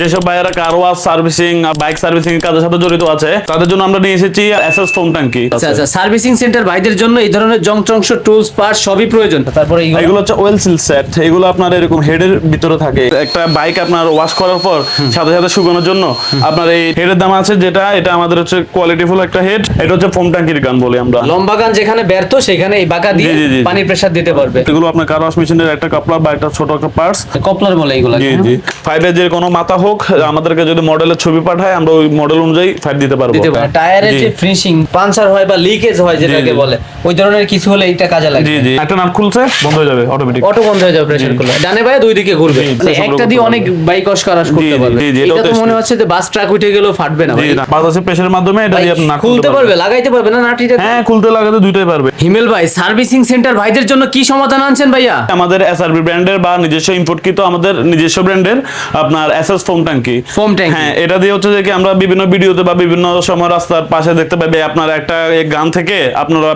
যেসব ভাইয়েরা car wash servicing bike servicing এর কাজের সাথে জড়িত আছে তাদের জন্য আমরা নিয়ে এসেছি এসএস ফোম ট্যাঙ্কি। আচ্ছা আচ্ছা, সার্ভিসিং সেন্টার ভাইদের জন্য এই ধরনের যন্ত্রাংশ টুলস পার্টস সবই প্রয়োজন। তারপরে এগুলো হচ্ছে ওয়েল সিল সেট, এগুলো আপনার এরকম হেডের ভিতরে থাকে। একটা বাইক আপনার ওয়াশ করার পর সাথে সাথে শুকানোর জন্য আপনার এই হেডের দাম আছে, যেটা এটা আমাদের হচ্ছে কোয়ালিটিফুল একটা হেড। এটা হচ্ছে ফোম ট্যাঙ্কির গান বলি আমরা। লম্বা গান যেখানে ব্যর্থ সেখানে এই বাঁকা দিয়ে পানির প্রেসার দিতে পারবে। এগুলো আপনার কার ওয়াশ মেশিনের একটা কাপলার বা একটা ছোট একটা পার্টস, কপলার বলে এগুলো। জি জি। ফাইভের যে কোনো মাথা হোক, আমাদেরকে যদি মডেলের ছবি পাঠায় আমরা ওই মডেল অনুযায়ী ফাইভ দিতে পারবো। টায়ারের যে ফিনিশিং পাঞ্চার হয় বা লিকেজ হয় যেটাকে বলে, ওই ধরনের কিছু হলে এটা কাজে লাগে। জি জি। একটা নাট খুলছে বন্ধ হয়ে যাবে অটোমেটিক, অটো বন্ধ হয়ে যাবে প্রেসার করলে। ডানে বায়ে দুই দিকে ঘুরবে, মানে একটা দিয়ে অনেক বাইক ওয়াশ করা করতে পারবে। এটা তো মনে হচ্ছে যে বাস ট্রাক উঠে গেলেও ফাটবে না ভাই। বাতাসের প্রেসারের মাধ্যমে এটা দিয়ে আপনি নাট খুলতে পারবে, লাগাইতে পারবে না নাটিটা? হ্যাঁ, খুলতে লাগাতে দুইটাই পারবে। হিমেল ভাই, সার্ভিসিং সেন্টার ভাইদের জন্য কি সমাধান আনছেন ভাইয়া? আমাদের এসআরবি ব্র্যান্ডের বা নিজস্ব ইম্পোর্টকৃত আমাদের নিজস্ব ব্র্যান্ডের আপনার এসএস ফোম ট্যাঙ্কি। ফোম ট্যাঙ্কি, হ্যাঁ, এটা দিয়ে হচ্ছে যে কি আমরা বিভিন্ন ভিডিওতে বা বিভিন্ন সময় রাস্তার পাশে দেখতে পাবে আপনার একটা গান থেকে আপনারা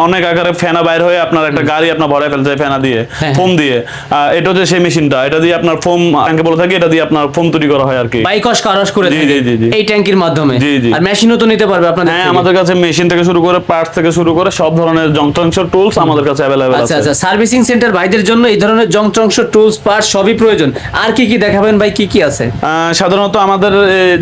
অনেক আকারে ফেনা বাইর হয়ে আপনার একটা গাড়ি আপনার ভরে ফেলছে ফেনা দিয়ে, ফোম দিয়ে। এটা হচ্ছে সেই মেশিনটা, এটা দিয়ে আপনার ফোম ট্যাঙ্কি বলে থাকে, এটা দিয়ে আপনার ফোম তৈরি করা হয় আর কি। বাইক ওয়াশ করা করে থাকে এই ট্যাঙ্কির মাধ্যমে। আর মেশিনও তো নিতে পারবে আপনাদের? হ্যাঁ, আমাদের কাছে মেশিন থেকে শুরু করে পার্টস থেকে শুরু করে সব ধরনের যন্ত্রাংশ টুলস আমাদের কাছে अवेलेबल আছে। আচ্ছা আচ্ছা, সার্ভিসিং সেন্টার ভাইদের জন্য এই ধরনের যন্ত্রাংশ টুলস পার্টস সবই প্রয়োজন। আর কি কি দেখাবেন ভাই, কি কি আছে? সাধারণত আমাদের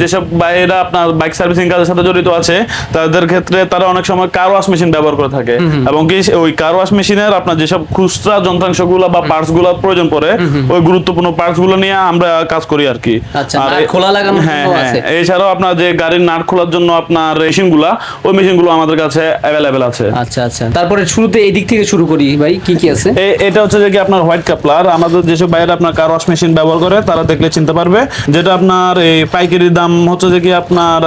যেসব ভাইয়েরা আপনার বাইক সার্ভিসিং কাজের সাথে জড়িত আছে তাদের ক্ষেত্রে তারা অনেক সময় কার ওয়াশ মেশিন ব্যবহার করে থাকে, এবং কি ওই কার ওয়াশ মেশিনের আপনার যেসব খুচরা যন্ত্রাংশগুলো বা পার্টস গুলো প্রয়োজন পড়ে, ওই গুরুত্বপূর্ণ পার্টস গুলো নিয়ে আমরা কাজ করি আর কি। আচ্ছা, নাট খোলা লাগানো আছে? এছাড়াও আপনার যে গাড়ির নাট খোলার জন্য আপনার মেশিনগুলো, ওই মেশিনগুলো আমাদের কাছে अवेलेबल আছে। আচ্ছা আচ্ছা, তারপরে শুরুতে এই দিক থেকে শুরু করি ভাই, কি কি আছে? এটা হচ্ছে যে কি আপনার হোয়াইট কাপলার। আমাদের যেসব বাইরে আপনার কার ওয়াশ মেশিন ব্যবহার করে তারা দেখলে চিনতে পারবে, যেটা আপনার এই পাইকারির দাম হচ্ছে যে কি আপনার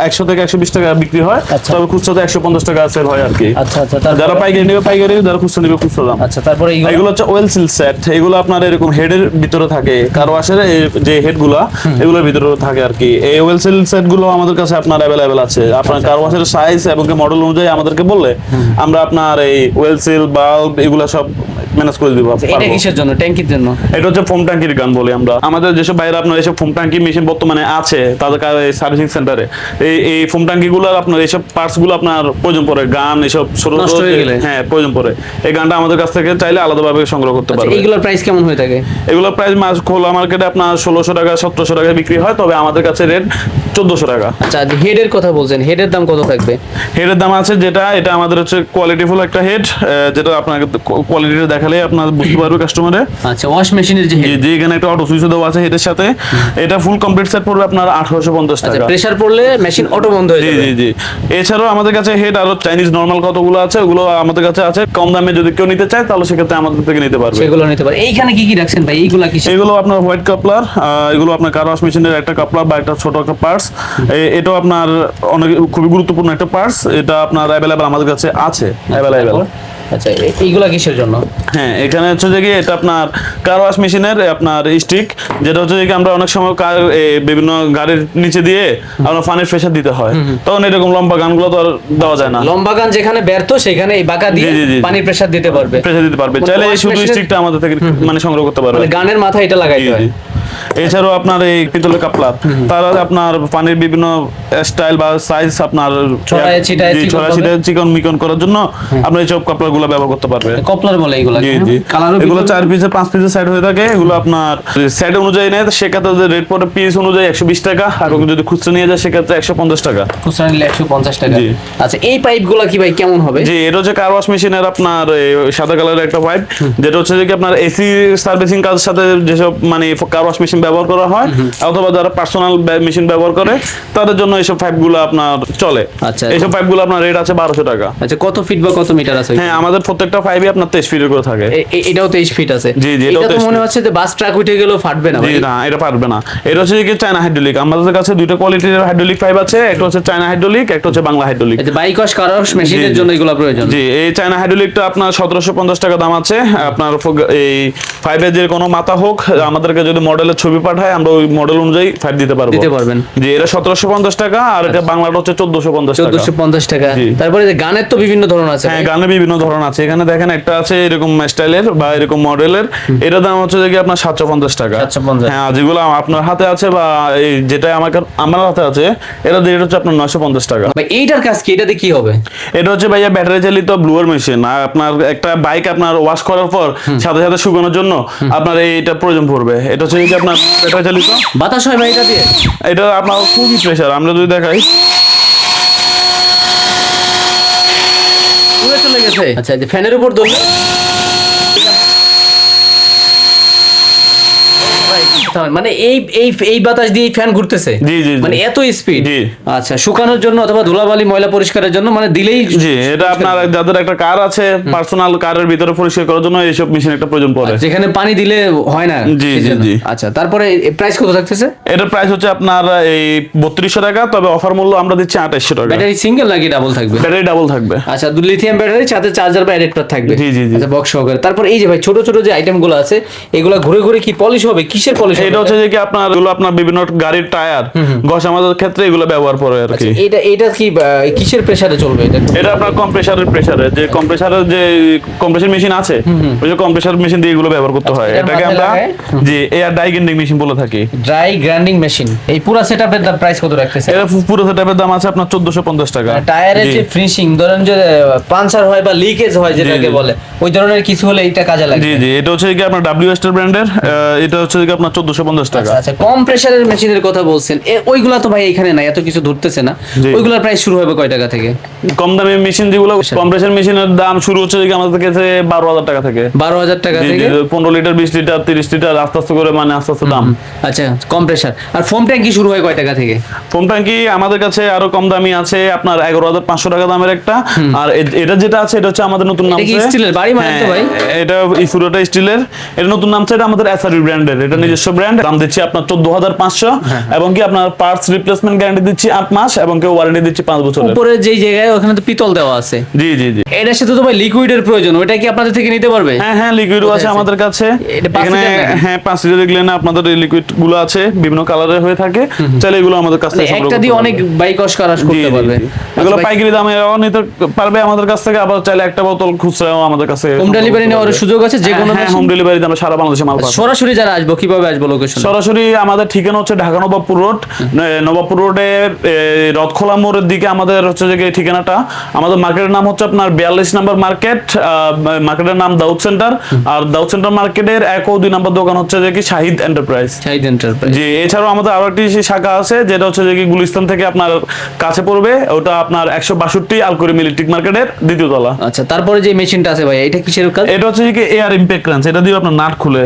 100 থেকে 120 টাকা বিক্রি হয়, তবে খুচরাতে 150 টাকা সেল হয় আর কি। আচ্ছা আচ্ছা, যারা পাইকারি নেবে পাইকারি, যারা খুচরা নেবে খুচরা দাম। আচ্ছা, তারপরে এগুলো হচ্ছে ওয়েল সিল সেট, এগুলো আপনার এরকম হেডের ভিতরে থাকে, কার ওয়াশের যে হেডগুলো এগুলোর ভিতরে থাকে আর কি। এই ওয়েল সিল সেট গুলো আমাদের কাছে আপনার अवेलेबल আছে। আপনার কার ওয়াশের সাইজ এবং মডেল অনুযায়ী আমাদেরকে বললে আমরা আপনার এই ওয়েল সিল বাল্ব এগুলো সব ম্যানেজ করে দিব। এটা কিসের জন্য? ট্যাঙ্কির জন্য? এটা হচ্ছে ফোম ট্যাঙ্কির গান বলি আমরা। আমাদের যেসব বাইরে আপনার এইসব ফোম ট্যাঙ্কি মেশিন বর্তমানে আছে তাদের সার্ভিসিং সেন্টারে, এই ফোম ট্যাঙ্কি গুলো আপনার এইসব পার্টস গুলো আপনার প্রয়োজন পড়ে, গান এসব ছোট ছোট, হ্যাঁ প্রয়োজন পড়ে, এই গানটা আমাদের কাছ থেকে চাইলে আলাদাভাবে সংগ্রহ করতে পারবে। এগুলোর প্রাইস কেমন হয়ে থাকে? এগুলোর প্রাইস খোলা মার্কেটে আপনার 1600 টাকা 1700 টাকা বিক্রি হয়, তবে আমাদের কাছে রেট 1400 টাকা। আচ্ছা, হেডের কথা বলছেন, হেডের দাম কত থাকবে? হেডের দাম আছে যেটা, এটা আমাদের হচ্ছে কোয়ালিটিফুল একটা হেড, যেটা আপনাকে কোয়ালিটিটা দেখালে আপনার বুঝতে পারবে কাস্টমারে। আচ্ছা, ওয়াশ মেশিনের যে হেড, যে এখানে একটা অটো সুইচ দেওয়া আছে হেডের সাথে, এটা ফুল কমপ্লিট সেট পড়বে আপনার 1850 টাকা। প্রেসার পড়লে মেশিন অটো বন্ধ হয়ে যাবে। জি জি। এছাড়াও আমাদের কাছে হেড আরো চাইনিজ নরমাল কতগুলো আছে, ওগুলো আমাদের কাছে আছে। কম দামে যদি কেউ নিতে চায় তাহলে সেক্ষেত্রে আমাদের থেকে নিতে পারবে, সেগুলো নিতে পারে। এইখানে কি কি রাখছেন ভাই? এইগুলা কি? এগুলো আপনার হোয়াইট কাপলার, এগুলো আপনার কার ওয়াশ মেশিনের একটা কাপলার বা একটা ছোট একটা পার্টস। এটাও আপনার অনেক খুবই গুরুত্বপূর্ণ একটা পার্টস, এটা আপনার अवेलेबल আমাদের কাছে আছে अवेलेबल। আচ্ছা, এইগুলা কিসের জন্য? হ্যাঁ, এখানে হচ্ছে যে কি এটা আপনার কার ওয়াশ মেশিনের আপনার স্টিক, যেটা হচ্ছে যে কি আমরা অনেক সময় বিভিন্ন গাড়ির নিচে দিয়ে আমরা পানির প্রেসার দিতে হয়, তখন এরকম লম্বা গানগুলো তো আর দেওয়া যায় না। লম্বা গান যেখানে ব্যর্থ সেখানে এই বাঁকা দিয়ে পানির প্রেসার দিতে পারবে, চাইলে এই শুধু স্টিকটা আমাদের থেকে মানে সংগ্রহ করতে পারবে, মানে গানের মাথায় এটা লাগাইতে হয়। এছাড়াও আপনার এই পিতলের কাপলার, তারা আপনার পানির বিভিন্ন স্টাইল বা সাইজ আপনার ছড়ায় ছিটায় চিকন মিকন করার জন্য আপনার এই সব কাপলার গুলো ব্যবহার করতে পারবে। কপলার বলে এগুলো? জি জি। এগুলো 4 পিসে 5 পিসের সেট হয়ে থাকে। এগুলো আপনার সেট অনুযায়ী নেয় সেক্ষেত্রে রেট পড়ে পিস অনুযায়ী 120 টাকা, আর যদি খুচরা নিয়ে যায় সেক্ষেত্রে 150 টাকা। খুচরা নিলে 150 টাকা। আচ্ছা, এই পাইপগুলো কি ভাই কেমন হবে? জি, এটা হচ্ছে কার ওয়াশ মেশিনের আপনার সাদা কালারের একটা পাইপ, যেটা হচ্ছে যে কি আপনার এসি সার্ভিসিং কাজের সাথে যেসব মানে কার ওয়াশ মেশিন ব্যবহার করা হয়, অথবা যারা পার্সোনাল মেশিন ব্যবহার করে তাদের জন্য এইসব পাইপগুলো আপনার চলে। আচ্ছা, এইসব পাইপগুলো আপনার রেট আছে 1200 টাকা। আচ্ছা, কত ফিট বা কত মিটার আছে? হ্যাঁ, আমাদের প্রত্যেকটা পাইপই আপনার 23 ফিটের করে থাকে। এটাও 23 ফিট আছে? জি জি। এটা তো মনে হচ্ছে যে বাস ট্রাক উঠে গেলেও ফাটবে না ভাই? না, এটা পারবে না। এটা হচ্ছে কি চায়না হাইড্রোলিক। আমাদের কাছে দুইটা কোয়ালিটির হাইড্রোলিক পাইপ আছে, একটা হচ্ছে চায়না হাইড্রোলিক, একটা হচ্ছে বাংলা হাইড্রোলিক। এই বাইক ওয়াশ কার ওয়াশ মেশিনের জন্য এগুলো প্রয়োজন? জি, এই চায়না হাইড্রোলিকটা আপনার 1750 টাকা দাম আছে। আপনার এই পাইপের যে কোনো মাথা হোক, আমাদেরকে যদি মডেলের ছবি পাঠায়, আমরা ওই মডেল অনুযায়ী ফাইট দিতে পারবেন। জি, এটা 1750 টাকা, আর এটা বাংলাটা হচ্ছে 1450 টাকা। 1450 টাকা। তারপরে যে গানের তো বিভিন্ন ধরন আছে। হ্যাঁ, গানে বিভিন্ন ধরন আছে। এখানে দেখেন একটা আছে এরকম স্টাইলের বা এরকম মডেলের, এটার দাম হচ্ছে যে কি আপনার 750 টাকা। 750। হ্যাঁ, যেগুলো আপনার হাতে আছে বা এই যেটা আমার হাতে আছে, এটা দিয়ে হচ্ছে আপনার 950 টাকা। ভাই এইটার কাজ কি? এটাতে কি হবে? এটা হচ্ছে ভাইয়া ব্যাটারি চালিত ব্লুয়ার মেশিন। আর আপনার একটা বাইক আপনার ওয়াশ করার পর সাথে সাথে শুকানোর জন্য আপনার এইটা প্রয়োজন পড়বে। এটা হচ্ছে যে আপনার ব্যাটারি চালিত। বাতাস হয় ভাই এটা দিয়ে? এটা আপনার খুবই প্রেসার, আমরা যদি দেখাই পুরো চলে গেছে। আচ্ছা, যে ফ্যানের উপর ধরলে মানে এই এই এই বাতাস দিয়ে ফ্যান ঘুরতেছে। জি জি মানে এত স্পিড। জি। আচ্ছা, শুকানোর জন্য অথবা ধুলাবালি ময়লা পরিষ্কারের জন্য মানে দিলেই। জি, এটা আপনার যাদের একটা কার আছে, পার্সোনাল কারের ভিতরে পরিষ্কার করার জন্য এইসব মেশিন একটা প্রয়োজন পড়ে, যেখানে পানি দিলে হয় না। জি জি জি। আচ্ছা, তারপরে প্রাইস কত থাকতেছে? এটার প্রাইস হচ্ছে আপনার এই 3200 টাকা, তবে অফার মূল্য আমরা দিচ্ছি 2800 টাকা। ব্যাটারি সিঙ্গেল নাকি ডাবল থাকবে? ব্যাটারি ডাবল থাকবে। আচ্ছা, লিথিয়াম ব্যাটারি, সাথে চার্জার বা অ্যাডাপ্টার থাকবে। জি জি জি। আচ্ছা, বক্স সহকারে। তারপর এই যে ভাই ছোট ছোট যে আইটেমগুলো আছে, এগুলা ঘুরে ঘুরে কি পলিশ হবে? কিসের পলিশ? এটা হচ্ছে যে কি আপনার এগুলো আপনার বিভিন্ন গাড়ির টায়ার ঘষা মাজার ক্ষেত্রে এগুলো ব্যবহার করে আর কি। এটা কি কিসের প্রেসারে চলবে এটা? এটা আপনার প্রেসারের যে কম্প্রেসর মেশিন আছে, ওই যে কম্প্রেসর মেশিন দিয়ে এগুলো ব্যবহার করতে হয়। এটাকে আমরা জি এয়ার ড্রাই গ্রাইন্ডিং মেশিন বলে থাকি। Dry grinding machine. এই পুরো সেটআপের দাম প্রাইস কত রাখতেছে? এটা পুরো সেটআপের দাম আছে আপনার 1450 টাকা। টায়ারের যে ফিনিশিং, ধরেন যে পাঞ্চার হয় বা লিকেজ হয় যেটাকে বলে, ওই ধরনের কিছু হলে এটা কাজে লাগে। জি জি, এটা হচ্ছে কি আপনার ডাব্লিউ স্টার ব্র্যান্ডের, এটা হচ্ছে কি আপনার 1450 টাকা। আচ্ছা, কম প্রেসারের মেশিনের কথা বলছেন, ওইগুলা তো ভাই এখানে নাই, এত কিছু ধরতেছে না। ওইগুলোর প্রাইস শুরু হবে কয় টাকা থেকে? কম দামি মেশিন যেগুলো, কম্প্রেসর মেশিনের দাম শুরু হচ্ছে যে আমাদের কাছে 12000 টাকা থেকে। 12000 টাকা থেকে 15 লিটার 20 লিটার 30 লিটার আস্তে আস্তে করে, মানে আস্তে আস্তে দাম। আচ্ছা, কম্প্রেসার। আর ফোম ট্যাঙ্কি শুরু হয় কয় টাকা থেকে? ফোম ট্যাঙ্কি আমাদের কাছে আরো কম দামি আছে, আপনার 11500 টাকা দামের একটা। আর এটা যেটা আছে এটা হচ্ছে আমাদের নতুন নাম। এটা কি স্টিলের বাড়ি মানে তো ভাই? এটা এই পুরোটা স্টিলের। এটা নতুন নাম, এটা আমাদের এসআরবি ব্র্যান্ডের, এটা নিজস্ব ব্র্যান্ড। দাম দিচ্ছি আপনার 14500, এবং কি আপনার পার্টস রিপ্লেসমেন্ট গ্যারান্টি দিচ্ছি 8 মাস, এবং কি ওয়ারেন্টি দিচ্ছি 5 বছরের। উপরে যেই জায়গায় ওখানে তো পিতল দেওয়া আছে। জি জি জি। এটার সাথে তো ভাই লিকুইডের প্রয়োজন, ওটা কি আপনাদের থেকে নিতে পারবে? হ্যাঁ হ্যাঁ, লিকুইডও আছে আমাদের কাছে এখানে। হ্যাঁ, 5 লিটার দেখলেন না, আপনাদের এই লিকুইড গুলো আছে, বিভিন্ন কালারের হয়ে থাকে। চাইলে এগুলো আমাদের কাছ থেকে একটা দিয়ে অনেক বাইক ওয়াশ করা করতে পারবে। এগুলো পাইকারি দামে নিতে পারবে আমাদের কাছ থেকে, আবার চাইলে একটা বোতল খুচরাও আমাদের কাছে। হোম ডেলিভারি নেওয়ার সুযোগ আছে যে কোনো? হ্যাঁ, হোম ডেলিভারিতে আমরা সারা বাংলাদেশে মাল পাবো। সরাসরি যারা আসবো কিভাবে আসবো লোকেশন? সরাসরি আমাদের ঠিকানা হচ্ছে ঢাকা নবাবপুর রোড। নবাবপুর রোডের রথখোলা মোড়ের দিকে আমাদের হচ্ছে যে ঠিকানাটা। আমাদের মার্কেটের নাম হচ্ছে আপনার 42 নম্বর মার্কেট, মার্কেটের নাম দাউদ সেন্টার। আর দাউদ সেন্টার মার্কেটের 1 ও 2 নম্বর দোকান হচ্ছে যে কি শাহিদ এন্টারপ্রাইজ। জি, এছাড়াও আমাদের আরো একটি শাখা আছে যেটা হচ্ছে যে কি গুলিস্তান থেকে আপনার কাছে পড়বে, ওটা আপনার 162 আলকুরি ইলেকট্রিক মার্কেটের 2য় তলা। আচ্ছা, তারপরে যে মেশিনটা আছে ভাই, এটা কিসের কাজ? এটা হচ্ছে যে এয়ার ইমপ্যাক্ট ক্রাঞ্চ। এটা দিয়ে আপনার নাট খুলে,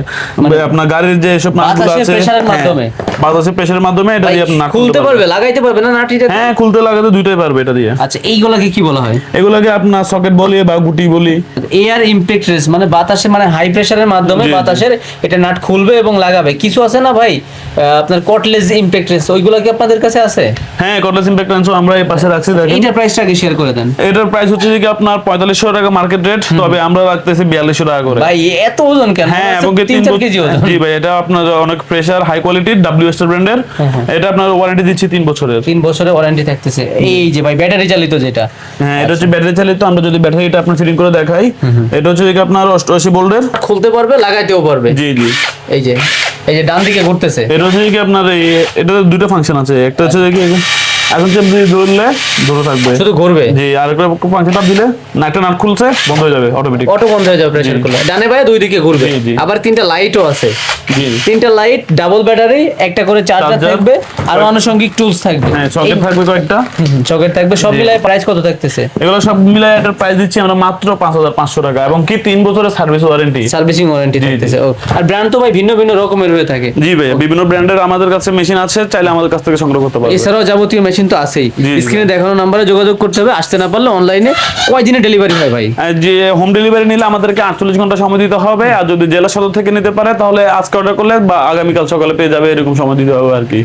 আপনার গাড়ির যে সব নাটগুলো আছে প্রেসারের মাধ্যমে, বাতাসের প্রেসারের মাধ্যমে এটা দিয়ে আপনি নাট খুলতে পারবে, লাগাইতে পারবে না নাট? এটা হ্যাঁ, খুলতে লাগাতে দুইটাই পারবে এটা দিয়ে। আচ্ছা, এইগুলোকে কি বলা হয়? এগুলোকে আপনার সকেট বলি বা গুটি বলি। এয়ার ইমপ্যাক্ট রেস মানে বাতাসে, মানে হাই প্রেসারের মাধ্যমে বাতাসের এটা নাট খুলবে এবং লাগাবে। কিছু আছে না ভাই আপনার কটলেস ইমপ্যাক্ট রেস, ওইগুলো কি আপনাদের কাছে আছে? হ্যাঁ, কটলেস ইমপ্যাক্ট রেস আমরা এই পাশে রাখছি, দেখেন। এটার প্রাইসটা কি শেয়ার করে দেন? এটার প্রাইস হচ্ছে যে আপনার 4500 টাকা মার্কেট রেট, তবে আমরা রাখতেছি 4200 টাকা করে। ভাই এত ওজন কেন? হ্যাঁ, এবং 3 কেজি ওজন। জি ভাই, এটা আপনার অনেক প্রেসার, হাই কোয়ালিটির ডাব্লিউ স্টার ব্র্যান্ডের। এটা আপনার ওয়ারেন্টি দিচ্ছি 3 বছরের। 3 বছরের ওয়ারেন্টি থাকতেছে। এই যে ভাই ব্যাটারি চালিত যেটা, হ্যাঁ, এটা হচ্ছে ব্যাটারি চালিত। আমরা যদি ব্যাটারিটা আপনার ফিটিং করে দেখাই, এটা হচ্ছে যে আপনার 88 ভোল্টের, খুলতে পারবে, লাগাইতেও পারবে। জি জি। এই যে ডান দিকে ঘুরতেছে। এটা হচ্ছে কি আপনার এটা দুটো ফাংশন আছে। একটা হচ্ছে যে এখন চাপ দিয়ে ধরলে ধরে থাকবে, শুধু ঘুরবে। জি, আর একটা ফাংশন চাপ দিলে একটা নাট খুলছে, বন্ধ হয়ে যাবে অটোমেটিক। অটো বন্ধ হয়ে যাবে প্রেসার খুলে। ডানে বায়ে দুই দিকে ঘুরবে। আবার 3টা লাইটও আছে। জি, 3টা লাইট, ডাবল ব্যাটারি, একটা করে চার্জার থাকবে, আর আনুষঙ্গিক টুলস থাকবে। হ্যাঁ, সকেট থাকবে কয়েকটা। সকেট থাকবে। সব মিলাই প্রাইস কত থাকতেছে? এগুলো সব মিলাই এটার প্রাইস দিচ্ছি আমরা মাত্র 5500 টাকা, এবং কি 3 বছরের সার্ভিস ওয়ারেন্টি, সার্ভিসিং ওয়ারেন্টি থাকতেছে। আর ব্র্যান্ড তো ভাই ভিন্ন ভিন্ন রকমের হয়ে থাকে। জি ভাই, বিভিন্ন ব্র্যান্ডের আমাদের কাছে মেশিন আছে, চাইলে আমাদের কাছ থেকে সংগ্রহ করতে পারবে। এছাড়াও যাবতীয় মেশিন তো আছেই। স্ক্রিনে দেখানো নম্বরে যোগাযোগ করতে হবে। আসতে না পারলে অনলাইনে কয়দিনে ডেলিভারি হয় ভাই? যে হোম ডেলিভারি নিলে আমাদেরকে 48 ঘন্টা সময় দিতে হবে, আর যদি জেলা সদর থেকে নিতে পারে তাহলে আজকে অর্ডার করলে বা আগামীকাল সকালে পেয়ে যাবে, এরকম সময় দিতে হবে আর কি।